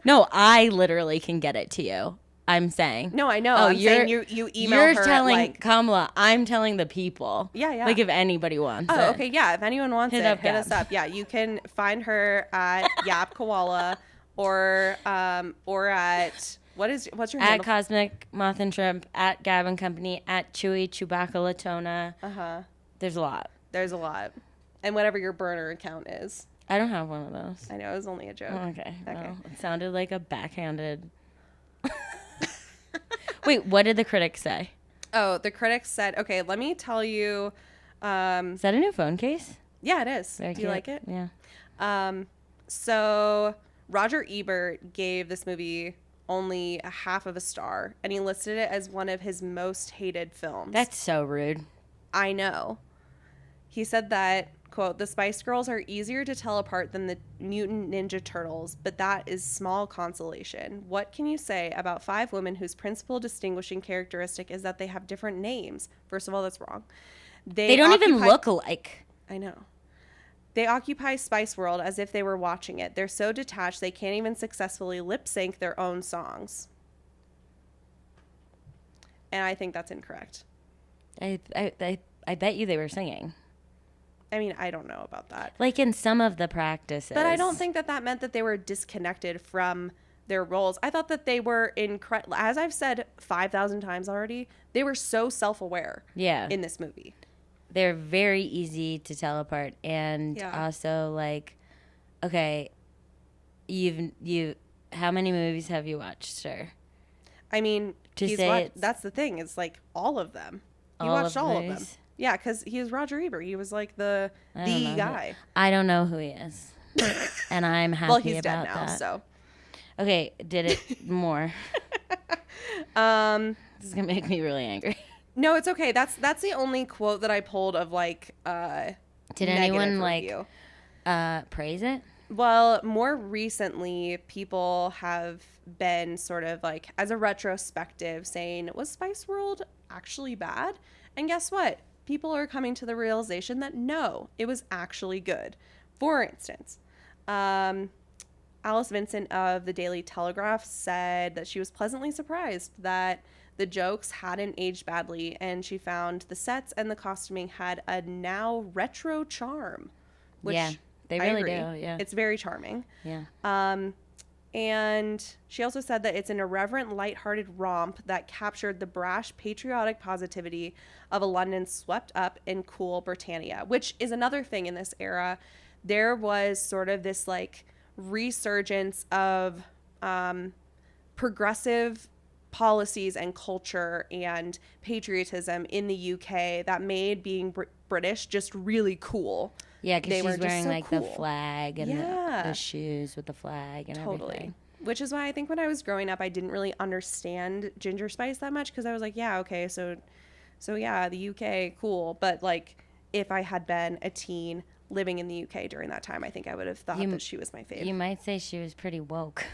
No, I literally can get it to you. I'm saying. No, I know. Oh, I'm saying you email her. You're telling Kamala. I'm telling the people. Yeah. Like if anybody wants it. Oh, okay. Yeah. If anyone wants hit us up. Yeah. You can find her at Yap Koala or at what's your handle? At Cosmic Moth and Shrimp, at Gab and Company, at Chewy Chewbacca Latona. There's a lot. There's a lot. And whatever your burner account is. I don't have one of those. I know, it was only a joke. Oh, okay. Well, it sounded like a backhanded. Wait, what did the critics say? Oh, the critics said, okay, let me tell you. Is that a new phone case? Yeah, it is. Very Do you like it? Yeah. So Roger Ebert gave this movie only a half of a star, and he listed it as one of his most hated films. That's so rude. I know. He said that, quote, "The Spice Girls are easier to tell apart than the Mutant Ninja Turtles, but that is small consolation. What can you say about 5 women whose principal distinguishing characteristic is that they have different names?" First of all, that's wrong. They don't even look alike. I know. They occupy Spice World as if they were watching it. They're so detached they can't even successfully lip sync their own songs. And I think that's incorrect. I bet you they were singing. I mean, I don't know about that. Like in some of the practices. But I don't think that meant that they were disconnected from their roles. I thought that they were incredible. As I've said 5,000 times already, they were so self-aware in this movie. They're very easy to tell apart. And also like, okay, how many movies have you watched, sir? I mean, that's the thing. It's like all of them. You watched all of them. Yeah, because he was Roger Ebert. He was like the guy. I don't know who he is. And I'm happy well, he's about dead now, that. So. Okay, did it more. This is going to make me really angry. No, it's okay. That's the only quote that I pulled of like did anyone review. Praise it? Well, more recently, people have been sort of like, as a retrospective, saying, was Spice World actually bad? And guess what? People are coming to the realization that no, it was actually good. For instance, Alice Vincent of the Daily Telegraph said that she was pleasantly surprised that the jokes hadn't aged badly, and she found the sets and the costuming had a now retro charm. Which they really do. Yeah, it's very charming. Yeah. And she also said that it's an irreverent, lighthearted romp that captured the brash, patriotic positivity of a London swept up in cool Britannia, which is another thing in this era. There was sort of this like resurgence of progressive policies and culture and patriotism in the UK that made being British just really cool. Yeah, because she's wearing like cool. the flag and the shoes with the flag and everything. Which is why I think when I was growing up, I didn't really understand Ginger Spice that much, because I was like, yeah, okay, so yeah, the UK, cool. But like, if I had been a teen living in the UK during that time, I think I would have thought that she was my fave. You might say she was pretty woke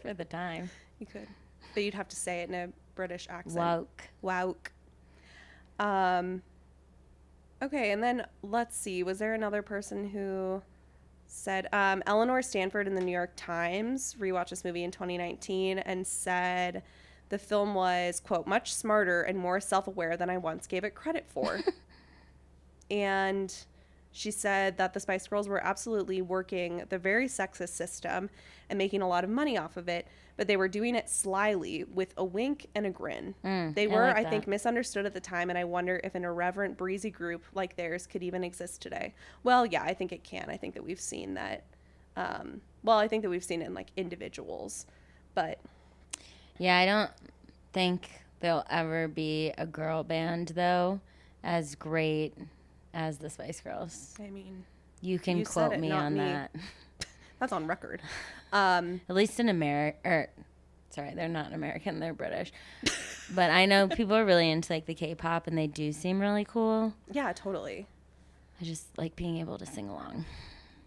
for the time. You could, but you'd have to say it in a British accent. Woke. Woke. Okay, and then let's see. Was there another person who said Eleanor Stanford in the New York Times rewatched this movie in 2019 and said the film was, quote, much smarter and more self-aware than I once gave it credit for. And she said that the Spice Girls were absolutely working the very sexist system and making a lot of money off of it, but they were doing it slyly with a wink and a grin. They were, I think, misunderstood at the time, and I wonder if an irreverent, breezy group like theirs could even exist today. Well, yeah, I think it can. I think that we've seen that. I think that we've seen it in like individuals, but Yeah, I don't think there'll ever be a girl band though as great as the Spice Girls. I mean, You can you said quote it, me not on me. that. That's on record. At least in America. Sorry, they're not American. They're British. But I know people are really into like the K-pop, and they do seem really cool. Yeah, totally. I just like being able to sing along.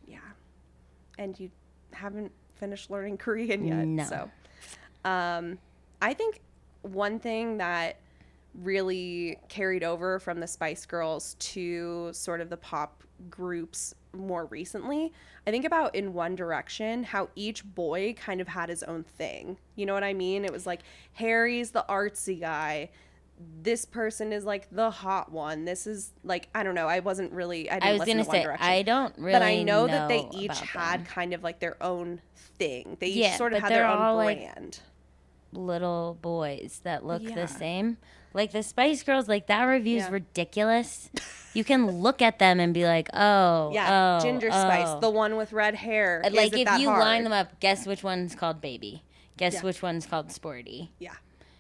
Yeah. And you haven't finished learning Korean yet. No. So, I think one thing that really carried over from the Spice Girls to sort of the pop groups more recently, I think about in One Direction, how each boy kind of had his own thing. You know what I mean? It was like Harry's the artsy guy. This person is like the hot one. This is like, I don't know. I was didn't going listen to to One say, Direction. I don't really But I know that they know each about had them. kind of like their own thing. They each Yeah, sort of but had their they're own all, like, brand. Little boys that look Yeah. the same. Like the Spice Girls, like that review's Yeah. ridiculous. You can look at them and be like, oh, Yeah, oh, Ginger oh. Spice, the one with red hair. Like Is it if that you hard? line them up, guess which one's called Baby. Guess Yeah. which one's called Sporty. Yeah,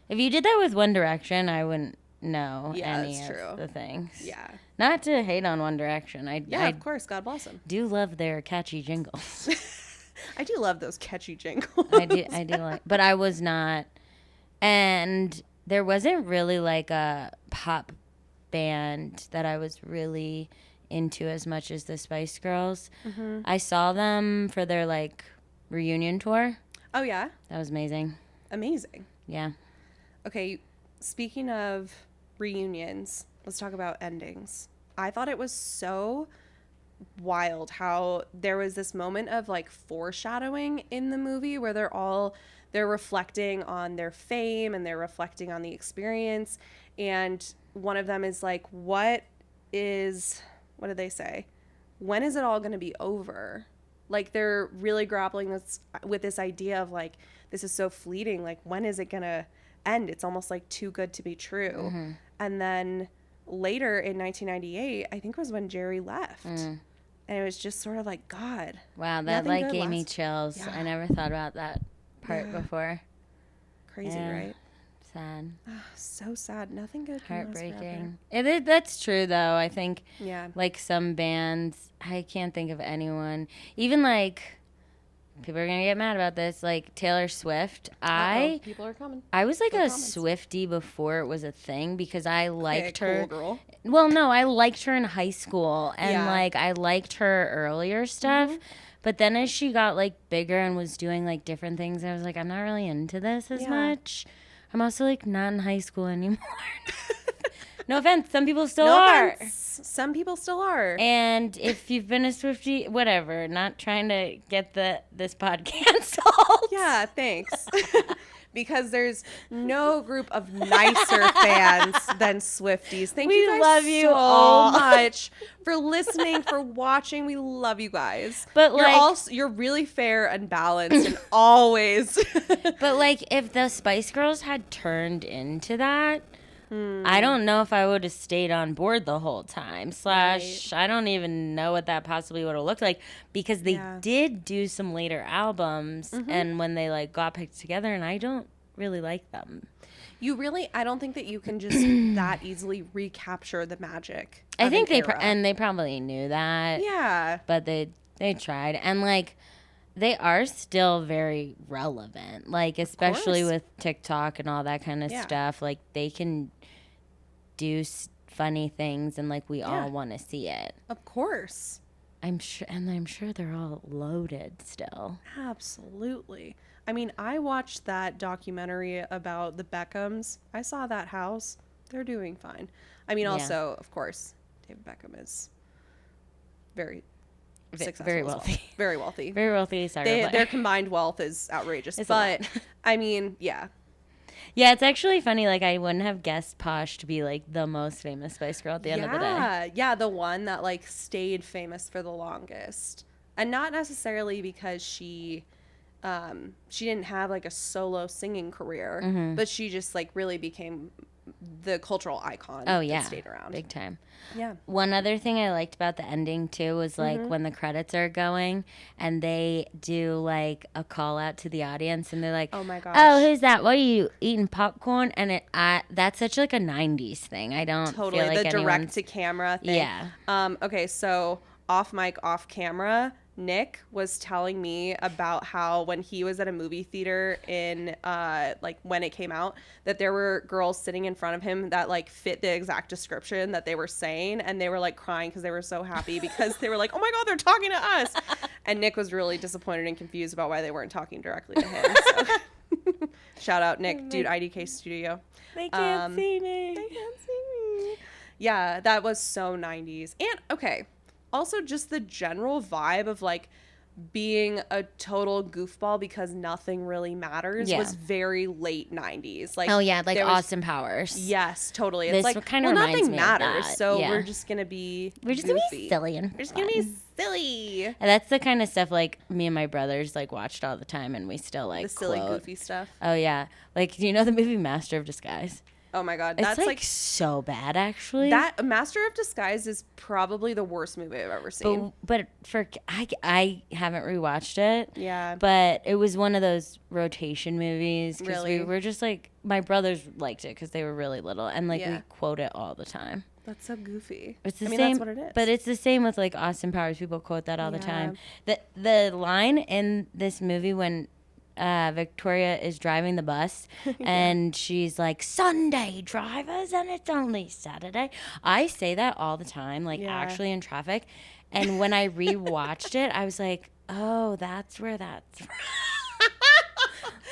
If you did that with One Direction, I wouldn't know Yeah, any that's of true. the things. yeah, Not to hate on One Direction. yeah. I Of course, God bless them. do love their catchy jingles. I do love those catchy jingles. I do like, but I was not, and there wasn't really like a pop band that I was really into as much as the Spice Girls. Mm-hmm. I saw them for their like reunion tour. Oh yeah, That was amazing. amazing. Yeah. Okay, speaking of reunions, let's talk about endings. I thought it was so wild how there was this moment of like foreshadowing in the movie where they're reflecting on their fame and they're reflecting on the experience, and one of them is like, what did they say, when is it all going to be over? Like they're really grappling with this idea of like, this is so fleeting, like when is it going to end? It's almost like too good to be true. Mm-hmm. And then later in 1998, I think was when Jerry left. And it was just sort of like, God. Wow, that nothing like good gave me lasts- chills. Yeah. I never thought about that part Yeah. before. Crazy, Yeah. right? Sad. So sad. Nothing good can last forever. Heartbreaking. That's true though. I think Yeah. like some bands, I can't think of anyone. Even like people are gonna get mad about this. Like Taylor Swift. Uh-oh, people are coming. I was like No a comments. Swiftie before it was a thing because I liked her. Cool girl. Well, no, I liked her in high school and Yeah. like I liked her earlier stuff. But then as she got like bigger and was doing like different things, I was like, I'm not really into this as Yeah. much. I'm also like not in high school anymore. No offense, some people still No are. offense. Some people still are. And if you've been a Swiftie, whatever, not trying to get this pod canceled. Yeah, thanks. Because there's no group of nicer fans than Swifties. Thank We you guys love you so all. much for listening, for watching. We love you guys. But, you're really fair and balanced and always. But like if the Spice Girls had turned into that, I don't know if I would have stayed on board the whole time. / I don't even know what that possibly would have looked like because they Yeah. did do some later albums and when they like got picked together and I don't really like them. I don't think that you can just that easily recapture the magic. I of think an they era. probably knew that. Yeah. But they tried and like they are still very relevant. Like especially course. with TikTok and all that kind of Yeah. stuff, like they can do funny things and like we Yeah. all want to see it. Of course. I'm sure they're all loaded still. Absolutely. I mean, I watched that documentary about the Beckhams. I saw that house. They're doing fine. I mean, Yeah. also, of course, David Beckham is very successful, very as well. wealthy. Very wealthy. Very wealthy soccer player. Their combined wealth is outrageous. It's a but lot. I mean, yeah. Yeah, it's actually funny. Like, I wouldn't have guessed Posh to be like the most famous Spice Girl at the end of the day. Yeah, the one that like stayed famous for the longest. And not necessarily because she didn't have like a solo singing career, but she just like really became the cultural icon that stayed around. Big time. Yeah. One other thing I liked about the ending too was like when the credits are going and they do like a call out to the audience and they're like, oh my gosh, oh, who's that? What are you eating popcorn? And that's such like a 90s thing. I don't totally feel like the direct to camera thing. Yeah. Okay, so off mic, off camera, Nick was telling me about how when he was at a movie theater in like when it came out, that there were girls sitting in front of him that like fit the exact description that they were saying, and they were like crying because they were so happy because they were like, oh my god, they're talking to us. And Nick was really disappointed and confused about why they weren't talking directly to him. So. Shout out Nick, dude, IDK Studio. They can't see me. They can't see me. Yeah, that was so 90s. And okay, also just the general vibe of like being a total goofball because nothing really matters was very late 90s. Like, oh yeah, like was, Austin Powers. Yes, totally. It's this like, kind of nothing matters, that. so yeah. we're just gonna be goofy. Silly and we're just gonna be silly. And that's the kind of stuff like me and my brothers like watched all the time, and we still like the silly quote. Goofy stuff. Oh yeah, like do you know the movie Master of Disguise? Oh my god, It's that's like so bad actually. That Master of Disguise is probably the worst movie I've ever seen. But for I haven't rewatched it. Yeah. But it was one of those rotation movies because really? we were just like my brothers liked it because they were really little and like we quote it all the time. That's so goofy. It's the same. That's what it is. But it's the same with like Austin Powers. People quote that all the time. The line in this movie when Victoria is driving the bus and she's like, Sunday drivers and it's only Saturday. I say that all the time, like actually in traffic. And when I rewatched it, I was like, oh, that's where that's from.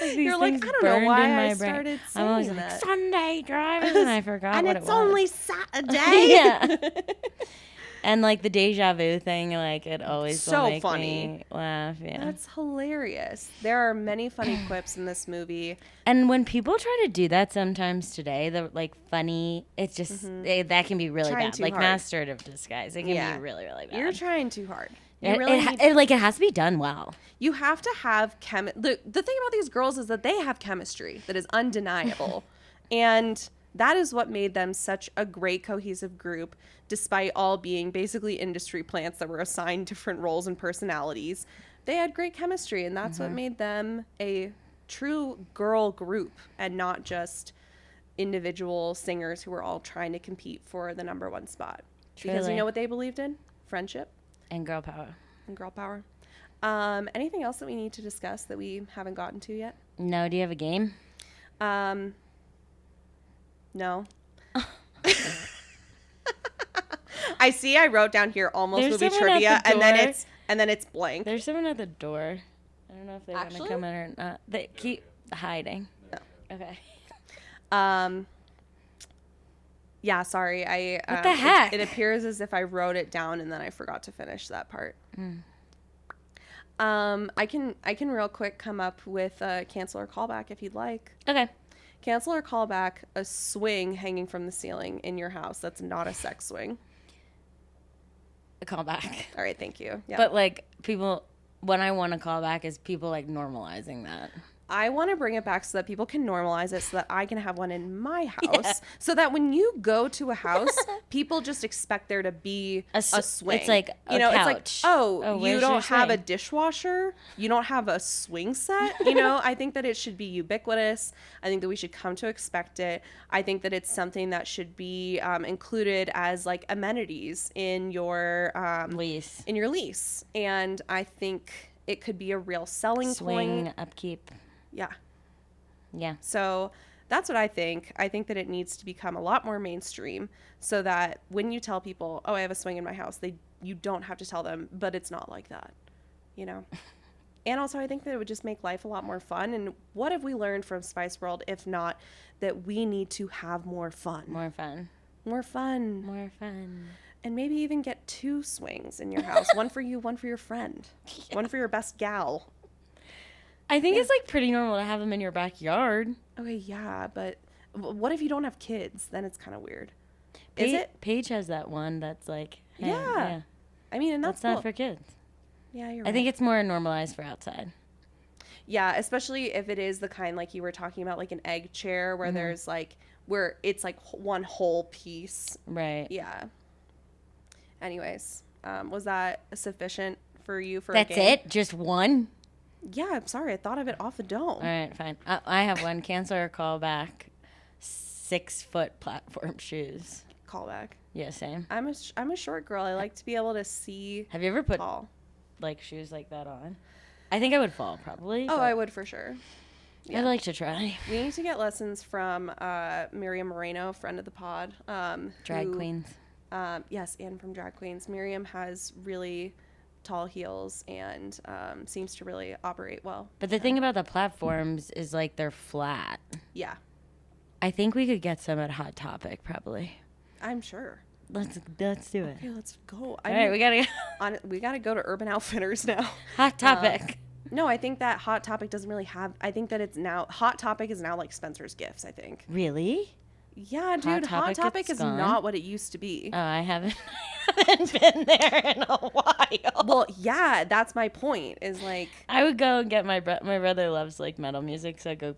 Like you're like, I don't know why I started saying I was that. Like, Sunday drivers, and I forgot and what it was. And it's only Saturday. Yeah. And like the deja vu thing, like it always so will make funny. Me laugh. Yeah, that's hilarious. There are many funny quips in this movie. And when people try to do that sometimes today, the like funny, it's just that can be really bad. Like hard. Master of Disguise, it can be really really bad. You're trying too hard. It has to be done well. You have to have the thing about these girls is that they have chemistry that is undeniable, and that is what made them such a great cohesive group, despite all being basically industry plants that were assigned different roles and personalities. They had great chemistry, and that's what made them a true girl group and not just individual singers who were all trying to compete for the number one spot. Truly. Because you know what they believed in? Friendship. And girl power. And girl power. Anything else that we need to discuss that we haven't gotten to yet? No. Do you have a game? No. I see. I wrote down here almost movie trivia, and then it's blank. There's someone at the door. I don't know if they want to come in or not. They keep hiding. No. Okay. Yeah. Sorry. What the heck? It appears as if I wrote it down and then I forgot to finish that part. I can real quick come up with a cancel or callback if you'd like. Okay. Cancel or call back a swing hanging from the ceiling in your house that's not a sex swing. A callback. All right, thank you. Yeah. But like people, what I want to call back is people like normalizing that. I want to bring it back so that people can normalize it so that I can have one in my house. So that when you go to a house, people just expect there to be a swing. It's like a couch. It's like, you don't have a dishwasher. You don't have a swing set. I think that it should be ubiquitous. I think that we should come to expect it. I think that it's something that should be included as like amenities in your lease. In your lease. And I think it could be a real selling swing upkeep. Yeah. Yeah. So that's what I think. I think that it needs to become a lot more mainstream so that when you tell people, oh, I have a swing in my house, you don't have to tell them, but it's not like that, And also I think that it would just make life a lot more fun. And what have we learned from Spice World, if not that we need to have more fun? More fun. More fun. More fun. And maybe even get 2 swings in your house. One for you, one for your friend. Yeah. One for your best gal. I think it's like pretty normal to have them in your backyard. Okay, yeah, but what if you don't have kids? Then it's kind of weird. Is it? Paige has that one that's like, hey, yeah. I mean, and that's not cool. for kids. Yeah, you're right. I think it's more normalized for outside. Yeah, especially if it is the kind like you were talking about, like an egg chair where there's like, where it's like one whole piece. Right. Yeah. Anyways, was that sufficient for you for That's a game? it? Just one? Yeah, I'm sorry. I thought of it off the dome. All right, fine. I have one. Cancel or call back. 6-foot platform shoes. Call back. Yeah, same. I'm a short girl. I like to be able to see. Have you ever put tall. like shoes like that on? I think I would fall probably. Oh, I would for sure. Yeah. I'd like to try. We need to get lessons from Miriam Moreno, friend of the pod. Drag queens. Yes, and from Drag Queens. Miriam has really tall heels and seems to really operate well. But the thing about the platforms is like they're flat. Yeah. I think we could get some at Hot Topic probably. I'm sure. Let's do it. Okay, let's go. All right, we gotta go to Urban Outfitters now. Hot Topic. No, I think that Hot Topic doesn't really have. I think that it's now Hot Topic is now like Spencer's Gifts. I think. Really? Yeah, dude. Hot Topic is not what it used to be. Oh, I haven't been there in a while. Well, yeah, that's my point. Is like I would go and get my brother loves like metal music, so I'd go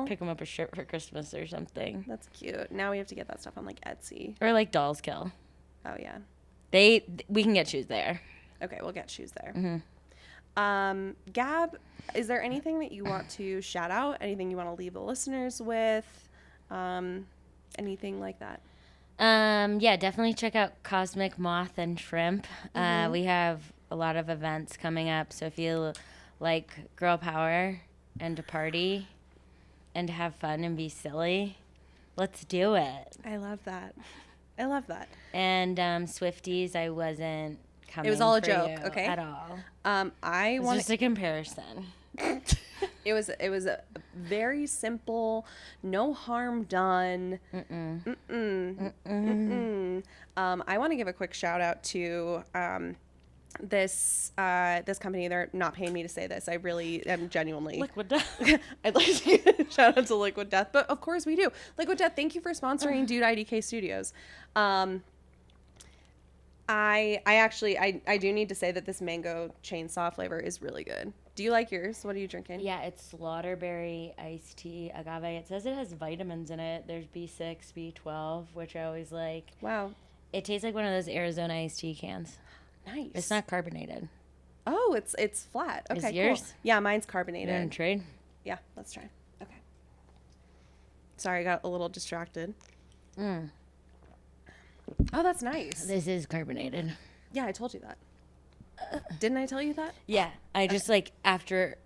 pick him up a shirt for Christmas or something. That's cute. Now we have to get that stuff on like Etsy or like Dolls Kill. Oh yeah, we can get shoes there. Okay, we'll get shoes there. Gab, is there anything that you want to shout out? Anything you want to leave the listeners with? Anything like that? Yeah, definitely check out Cosmic Moth and Shrimp. We have a lot of events coming up, so if you like girl power and to party and to have fun and be silly, let's do it. I love that. And Swifties, I wasn't coming. It was all a for joke, you okay? At all. I want just a comparison. It was a very simple, no harm done. I want to give a quick shout out to this company. They're not paying me to say this. I really am genuinely. Liquid Death. I'd like to give a shout out to Liquid Death, but of course we do. Liquid Death, thank you for sponsoring Dude IDK Studios. I actually do need to say that this mango chainsaw flavor is really good. Do you like yours? What are you drinking? Yeah, it's Slaughterberry iced tea agave. It says it has vitamins in it. There's B6, B12, which I always like. Wow. It tastes like one of those Arizona iced tea cans. Nice. It's not carbonated. Oh, it's flat. Okay, is yours? Cool. Yeah, mine's carbonated. You want to trade? Yeah, let's try. Okay. Sorry, I got a little distracted. Oh, that's nice. This is carbonated. Yeah, I told you that. Didn't I tell you that? Yeah, I just like after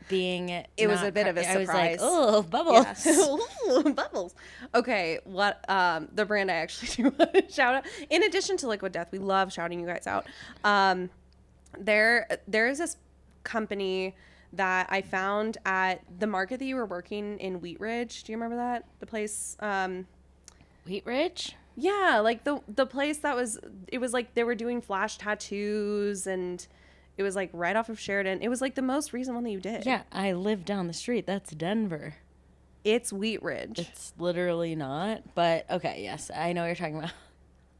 being it was a bit of a surprise. I was like, oh, bubbles. Yeah. Ooh, bubbles. Okay, what the brand I actually do want to shout out, in addition to Liquid Death, we love shouting you guys out. There is this company that I found at the market that you were working in Wheat Ridge. Do you remember that? The place Wheat Ridge? Yeah, like the place that was, it was like they were doing flash tattoos and it was like right off of Sheridan. It was like the most recent one that you did. Yeah, I live down the street. That's Denver. It's Wheat Ridge. It's literally not, but okay, yes, I know what you're talking about.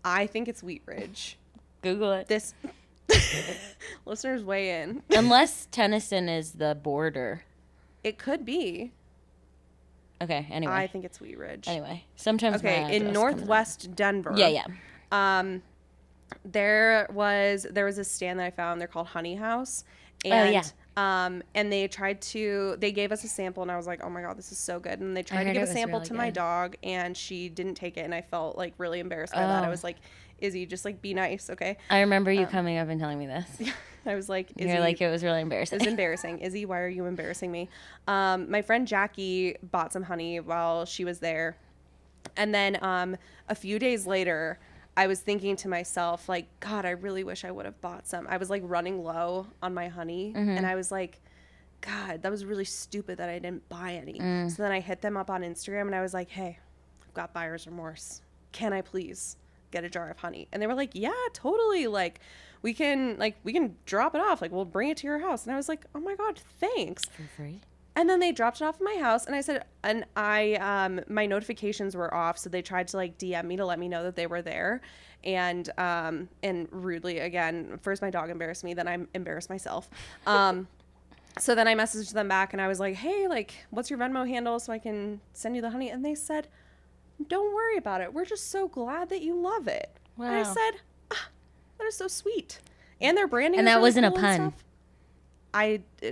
I think it's Wheat Ridge. Google it. This listeners weigh in. Unless Tennyson is the border. It could be. Okay, anyway. I think it's Wheat Ridge. Anyway, sometimes okay, in northwest Denver. Yeah. There was a stand that I found. They're called Honey House. And, and they gave us a sample and I was like, oh my God, this is so good. And they tried to give a sample really to my dog and she didn't take it. And I felt like really embarrassed by that. I was like, Izzy, just like be nice. Okay. I remember you coming up and telling me this. I was like, Izzy, you're like, it was really embarrassing. It was embarrassing. Izzy, why are you embarrassing me? My friend Jackie bought some honey while she was there. And then a few days later, I was thinking to myself, like, God, I really wish I would have bought some. I was like running low on my honey. And I was like, God, that was really stupid that I didn't buy any. So then I hit them up on Instagram and I was like, hey, I've got buyer's remorse. Can I please get a jar of honey? And they were like, yeah, totally. Like, we can drop it off. Like, we'll bring it to your house. And I was like, oh my God, thanks. For free? And then they dropped it off at my house, and I said, and my notifications were off, so they tried to like DM me to let me know that they were there, and rudely again, first my dog embarrassed me, then I embarrassed myself. So then I messaged them back, and I was like, hey, like, what's your Venmo handle so I can send you the honey? And they said, don't worry about it. We're just so glad that you love it. Wow. And I said, that is so sweet. And their branding, And is that really wasn't a cool and pun. stuff.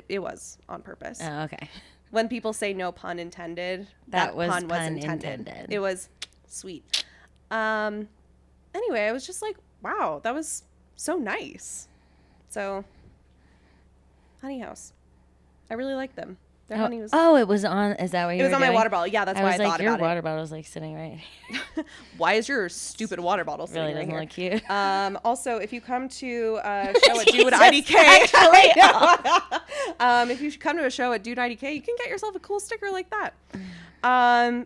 It was on purpose. Oh, okay. When people say no pun intended, That was pun was pun intended. intended. It was sweet. Anyway, I was just like, wow, that was so nice. So, Honey House. I really like them. Their honey was... Oh, it was on... Is that what you were It was on my doing? water bottle. Yeah, that's why I thought about it. your water bottle was like sitting right here. Why is your stupid water bottle sitting Really right doesn't here? look cute. Also, if you come to a show at Dude Jesus, IDK, actually. if you come to a show at Dude IDK, you can get yourself a cool sticker like that.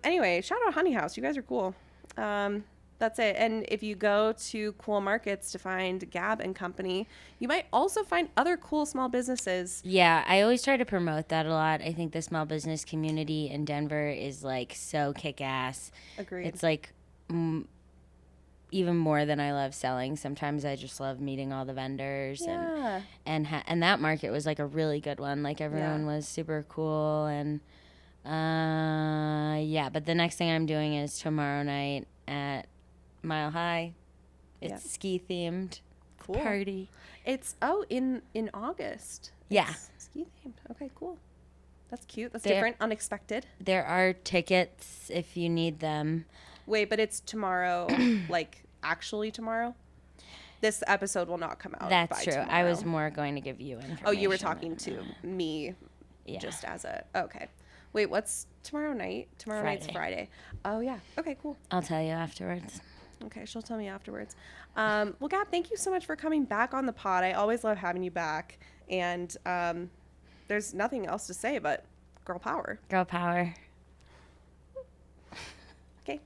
Anyway, shout out Honey House. You guys are cool. That's it. And if you go to cool markets to find Gab and Company, you might also find other cool small businesses. Yeah, I always try to promote that a lot. I think the small business community in Denver is like so kick-ass. Agreed. It's like even more than I love selling. Sometimes I just love meeting all the vendors. Yeah. And that market was like a really good one. Like everyone was super cool. And yeah, but the next thing I'm doing is tomorrow night at Mile High. It's ski themed. Cool. Party. It's in August. Yeah. It's ski themed. Okay, cool. That's cute. That's There- different, unexpected. There are tickets if you need them. Wait, but it's tomorrow, like actually tomorrow? This episode will not come out. That's by true. Tomorrow. I was more going to give you information. Oh, you were talking to me Yeah. just as a... Okay. Wait, what's tomorrow night? Tomorrow night's Friday. Oh, yeah. Okay, cool. I'll tell you afterwards. Okay, she'll tell me afterwards. Well, Gab, thank you so much for coming back on the pod. I always love having you back. And there's nothing else to say but girl power. Girl power.